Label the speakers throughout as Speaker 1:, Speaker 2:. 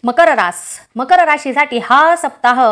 Speaker 1: मकर राशीसाठी हा सप्ताह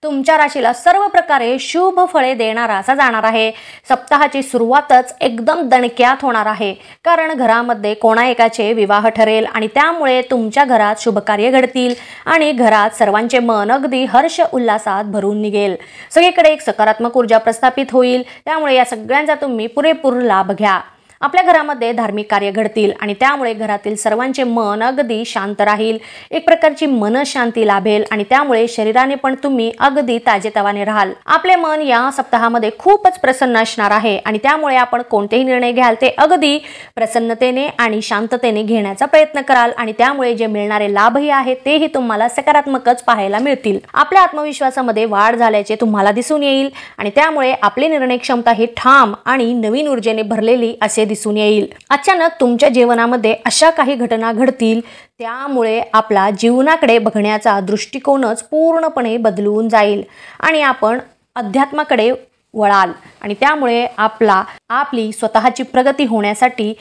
Speaker 1: तुमच्या राशीला सर्व प्रकारे शुभ फळे देणारा असा जाणार आहे। सप्ताहाची सुरुवातच एकदम दणक्यात होणार आहे, कारण घरामध्ये कोणा एकाचे विवाह ठरेल आणि त्यामुळे तुमच्या घरात शुभकार्य घडतील आणि घरात सर्वांचे मन अगदी हर्ष उल्हासात भरून निघेल। सगळीकडे एक सकारात्मक ऊर्जा प्रस्थापित होईल, त्यामुळे या सगळ्यांचा तुम्ही पुरेपूर लाभ घ्या। आपल्या घरामध्ये धार्मिक कार्य घडतील आणि त्यामुळे घरातील सर्वांचे मन अगदी शांत राहील। एक प्रकारची मनशांती लाभेल आणि त्यामुळे शरीराने पण तुम्ही अगदी ताजेतवाने राहाल। आपले मन या सप्ताहामध्ये खूपच प्रसन्न असणार आहे आणि त्यामुळे आपण कोणतेही निर्णय घ्याल ते अगदी प्रसन्नतेने आणि शांततेने घेण्याचा प्रयत्न कराल आणि त्यामुळे जे मिळणारे लाभही आहेत तेही तुम्हाला सकारात्मकच पाहायला मिळतील। आपल्या आत्मविश्वासामध्ये वाढ झाल्याचे तुम्हाला दिसून येईल आणि त्यामुळे आपली निर्णय क्षमता ही ठाम आणि नवीन ऊर्जेने भरलेली असे दिसून येईल। अचानक तुमच्या जीवनामध्ये अशा काही घटना घडतील त्यामुळे आपला जीवनाकडे बघण्याचा दृष्टिकोनच पूर्णपणे बदलून जाईल आणि आपण अध्यात्माकडे वळाल आणि त्यामुळे आपली स्वतःची प्रगती होण्यासाठी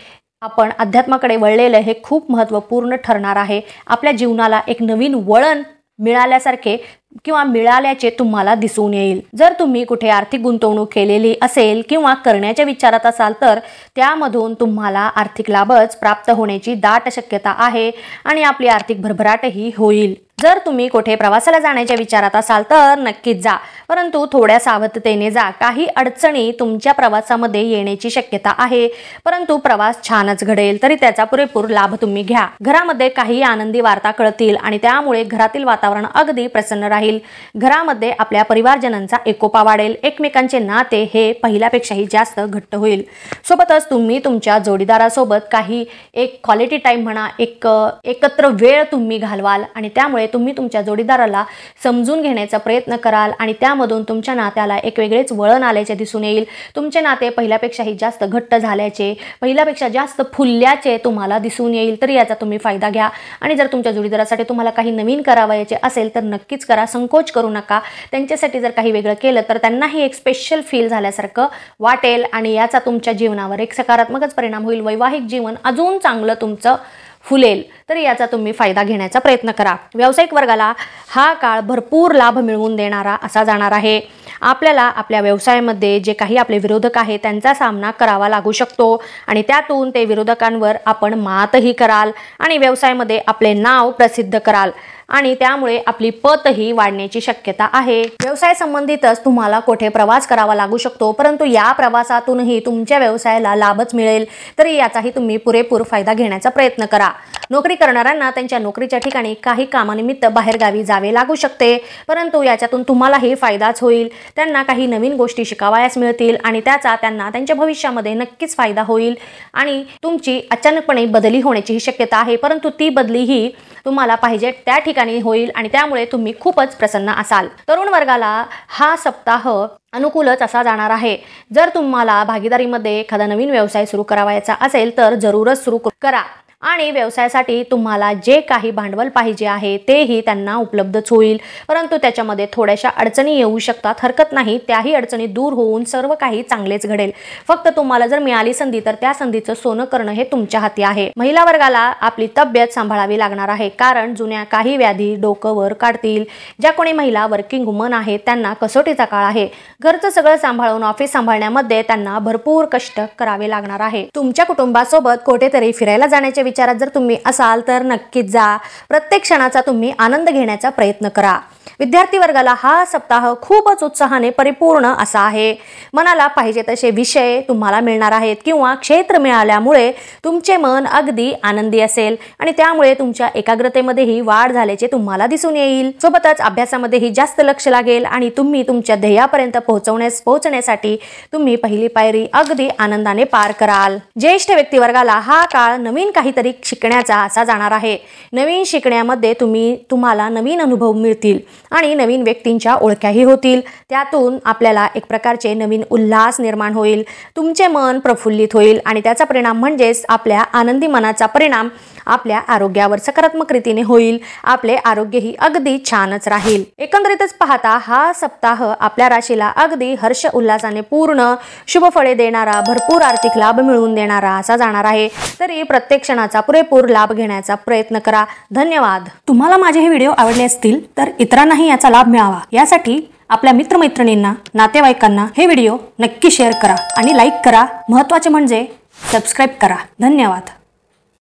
Speaker 1: आपण अध्यात्माकडे वळलेले हे खूप महत्त्वपूर्ण ठरणार आहे। आपल्या जीवनाला एक नवीन वळण मिळाल्यासारखे किंवा मिळाल्याचे तुम्हाला दिसून येईल। जर तुम्ही कुठे आर्थिक गुंतवणूक केलेली असेल किंवा करण्याच्या विचारात असाल तर त्यामधून तुम्हाला आर्थिक लाभच प्राप्त होण्याची दाट शक्यता आहे आणि आपली आर्थिक भरभराटही होईल। जर तुम्ही कुठे प्रवासाला जाण्याच्या विचारात असाल तर नक्कीच जा, परंतु थोड्या सावधतेने जा। काही अडचणी तुमच्या प्रवासामध्ये येण्याची शक्यता आहे, परंतु प्रवास छानच घडेल, तरी त्याचा पुरेपूर लाभ तुम्ही घ्या। घरामध्ये काही आनंदी वार्ता कळतील आणि त्यामुळे घरातील वातावरण अगदी प्रसन्न राहील। घरामध्ये आपल्या परिवारजनांचा एकोपा वाढेल, एकमेकांचे नाते हे पहिल्यापेक्षाही जास्त घट्ट होईल। सोबतच तुम्ही तुमच्या जोडीदारासोबत काही एक क्वालिटी टाइम म्हणा, एकत्र वेळ तुम्ही घालवाल आणि त्यामुळे तुम्ही तुमच्या जोडीदाराला समजून घेण्याचा प्रयत्न कराल आणि त्यामधून तुमच्या नात्याला एक वेगळेच वळण आल्याचे दिसून येईल। तुमचे नाते पहिल्यापेक्षाही जास्त घट्ट झाल्याचे, पहिल्यापेक्षा जास्त फुलल्याचे तुम्हाला दिसून येईल, तरी याचा तुम्ही फायदा घ्या। आणि जर तुमच्या जोडीदारासाठी तुम्हाला काही नवीन करावयाचे असेल तर नक्कीच करा, संकोच करू नका। त्यांच्यासाठी जर काही वेगळं केलं तर त्यांनाही एक स्पेशल फील झाल्यासारखं वाटेल आणि याचा तुमच्या जीवनावर एक सकारात्मकच परिणाम होईल। वैवाहिक जीवन अजून चांगलं तुमचं फुलेल, तरी याचा तुम्ही फायदा घेण्याचा प्रयत्न करा। व्यावसायिक वर्गाला हा काळ भरपूर लाभ मिळवून देणारा असा जाणार आहे। आपल्याला आपल्या व्यवसायामध्ये जे काही आपले विरोधक आहेत त्यांचा सामना करावा लागू शकतो आणि त्यातून ते विरोधकांवर आपण मातही कराल आणि व्यवसायामध्ये आपले नाव प्रसिद्ध कराल आणि त्यामुळे आपली पतही वाढण्याची शक्यता आहे। व्यवसाय संबंधितच तुम्हाला कुठे प्रवास करावा लागू शकतो, परंतु या प्रवासातूनही तुमच्या व्यवसायाला लाभच मिळेल, तरी याचाही तुम्ही पुरेपूर फायदा घेण्याचा प्रयत्न करा। नोकरी करणाऱ्यांना त्यांच्या नोकरीच्या ठिकाणी काही कामानिमित्त बाहेरगावी जावे लागू शकते, परंतु याच्यातून तुम्हालाही फायदाच होईल। त्यांना काही नवीन गोष्टी शिकावयास मिळतील आणि त्याचा त्यांना त्यांच्या भविष्यामध्ये नक्कीच फायदा होईल आणि तुमची अचानकपणे बदली होण्याची शक्यता आहे, परंतु ती बदलीही तुम्हाला पाहिजे त्या ठिकाणी होईल आणि त्यामुळे तुम्ही खूपच प्रसन्न असाल। तरुण वर्गाला हा सप्ताह अनुकूलच असा जाणार आहे। जर तुम्हाला भागीदारीमध्ये एखादा नवीन व्यवसाय सुरू करावायचा असेल तर जरूरच सुरू करा आणि व्यवसायासाठी तुम्हाला जे काही भांडवल पाहिजे आहे तेही त्यांना उपलब्धच होईल, परंतु त्याच्यामध्ये थोड्याशा अडचणी येऊ शकतात। हरकत नाही, त्याही अडचणी दूर होऊन सर्व काही चांगलेच घडेल। फक्त तुम्हाला जर मिळाली संधी तर त्या संधीचं सोनं करणं हे तुमच्या हाती आहे। महिला वर्गाला आपली तब्येत सांभाळावी लागणार आहे, कारण जुन्या काही व्याधी डोकं वर काढतील। ज्या कोणी महिला वर्किंग वुमन आहेत त्यांना कसोटीचा काळ आहे। घरचं सगळं सांभाळून ऑफिस सांभाळण्यामध्ये त्यांना भरपूर कष्ट करावे लागणार आहे। तुमच्या कुटुंबासोबत कुठेतरी फिरायला जाण्याचे विचारात जर तुम्ही असाल तर नक्कीच जा। प्रत्येक क्षणाचा तुम्ही आनंद घेण्याचा प्रयत्न करा। विद्यार्थी वर्गाला हा सप्ताह खूपच उत्साहाने परिपूर्ण असा आहे। मनाला पाहिजे तसे विषय तुम्हाला मिळणार आहेत किंवा क्षेत्र मिळाल्यामुळे तुमचे मन अगदी आनंदी असेल आणि त्यामुळे तुमच्या एकाग्रतेमध्येही वाढ झाल्याचे तुम्हाला दिसून येईल। सोबतच अभ्यासामध्येही जास्त लक्ष लागेल आणि तुम्ही तुमच्या ध्येयापर्यंत पोहोचण्यासाठी तुम्ही पहिली पायरी अगदी आनंदाने पार कराल। ज्येष्ठ व्यक्ती वर्गाला हा काळ नवीन काहीतरी शिकण्याचा असा जाणार आहे। नवीन शिकण्यामध्ये तुम्हाला नवीन अनुभव मिळतील आणि नवीन व्यक्तींच्या ओळख्याही होतील। त्यातून आपल्याला एक प्रकारचे नवीन उल्हास निर्माण होईल। तुमचे मन प्रफुल्लित होईल आणि त्याचा परिणाम म्हणजेच आपल्या आनंदी मनाचा परिणाम आपल्या आरोग्यावर सकारात्मक रीतीने होईल, आपले आरोग्यही अगदी छानच राहील। एकंदरीतच पाहता हा सप्ताह आपल्या राशीला अगदी हर्ष उल्हासाने पूर्ण शुभ फळे देणारा, भरपूर आर्थिक लाभ मिळवून देणारा असा जाणार आहे। तरी प्रत्येक क्षणाचा पुरेपूर लाभ घेण्याचा प्रयत्न करा। धन्यवाद। तुम्हाला माझे हे व्हिडिओ आवडले असतील तर इतरांनाही याचा लाभ मिळावा यासाठी आपल्या मित्रमैत्रिणींना, नातेवाईकांना हे व्हिडिओ नक्की शेअर करा आणि लाईक करा। महत्त्वाचे म्हणजे सबस्क्राईब करा। धन्यवाद।